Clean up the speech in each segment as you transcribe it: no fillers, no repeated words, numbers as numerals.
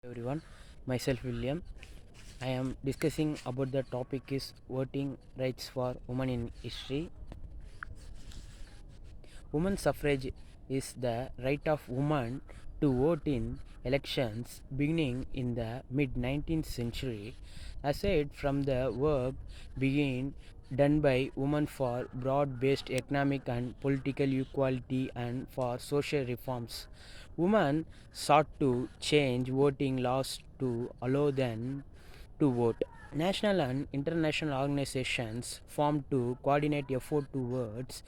Everyone, myself William. I am discussing about the topic is voting rights for women in history. Women's suffrage is the right of women to vote in elections beginning in the mid 19th century. Aside from the work being done by women for broad based economic and political equality and for social reforms, women sought to change voting laws to allow them to vote. National and international organizations formed to coordinate effort towards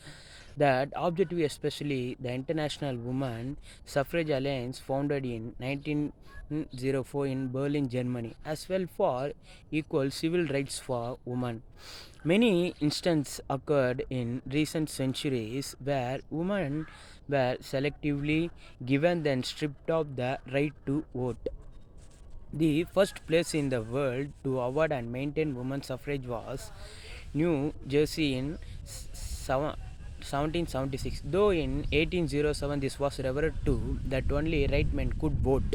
that objective, especially the International Women Suffrage Alliance, founded in 1904 in Berlin, Germany, as well for equal civil rights for women. Many instances occurred in recent centuries where women were selectively given then stripped of the right to vote. The first place in the world to award and maintain women's suffrage was New Jersey in 1776. Though in 1807 this was referred to that only right men could vote.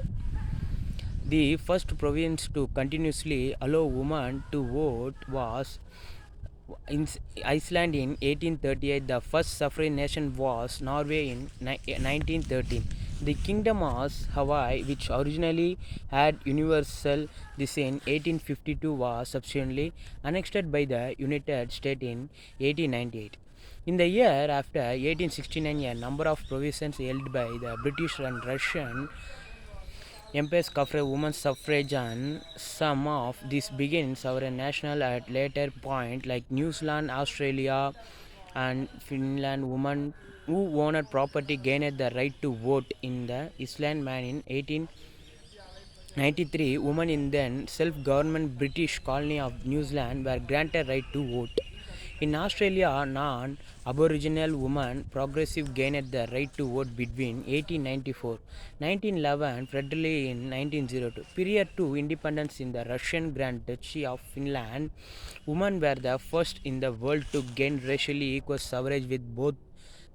The first province to continuously allow women to vote was in Iceland in 1838. The first suffrage nation was Norway in 1913. The Kingdom of Hawaii, which originally had universal this in 1852, was subsequently annexed by the United States in 1898. In the year after 1869, a number of provisions held by the British and Russian empires covered women's suffrage, and some of these began sovereign national at later point, like New Zealand, Australia, and Finland. Women who owned property gained the right to vote in the Island man in 1893. Women in then self-government British colony of New Zealand were granted right to vote. In Australia, non-Aboriginal women progressive gained the right to vote between 1894 1911 federally in 1902. Prior to independence in the Russian Grand Duchy of Finland, women were the first in the world to gain racially equal suffrage with both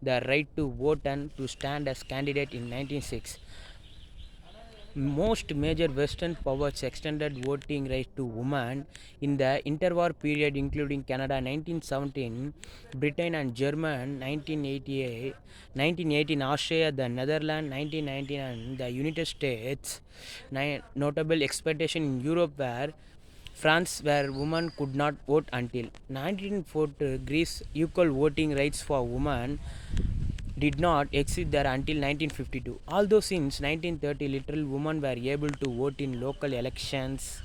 the right to vote and to stand as candidate in 1906. Most major Western powers extended voting rights to women in the interwar period, including Canada 1917, Britain and Germany 1988, 1918, Australia, the Netherlands 1919, and the United States. Notable expectation in Europe were France, where women could not vote until 1940. Greece, equal voting rights for women did not exist there until 1952. Although since 1930 little women were able to vote in local elections,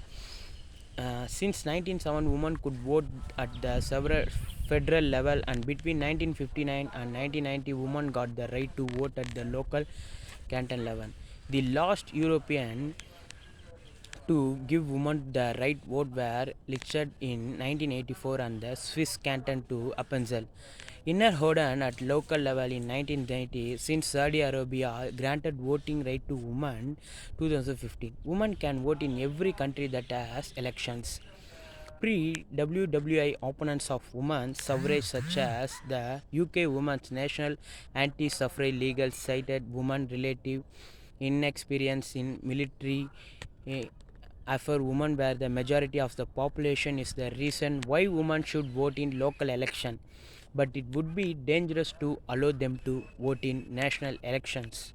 since 1907 women could vote at the several federal level, and between 1959 and 1990 women got the right to vote at the local canton level. The last European to give women the right vote were listed in 1984 and the Swiss canton to Appenzell. Inner Hoden at local level in 1990, since Saudi Arabia granted voting right to women 2015. Women can vote in every country that has elections. Pre-WWI opponents of women's suffrage, such as the UK Women's National Anti-Suffrage League, cited women's relative inexperience in military after women were the majority of the population is the reason why women should vote in local election, but it would be dangerous to allow them to vote in national elections.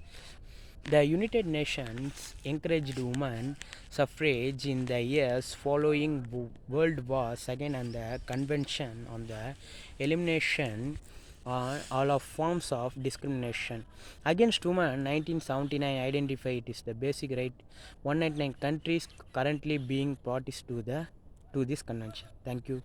The United Nations encouraged women suffrage in the years following World War II and the Convention on the Elimination all of forms of discrimination against women 1979 identified it is the basic right. 199 countries currently being parties to this convention. Thank you.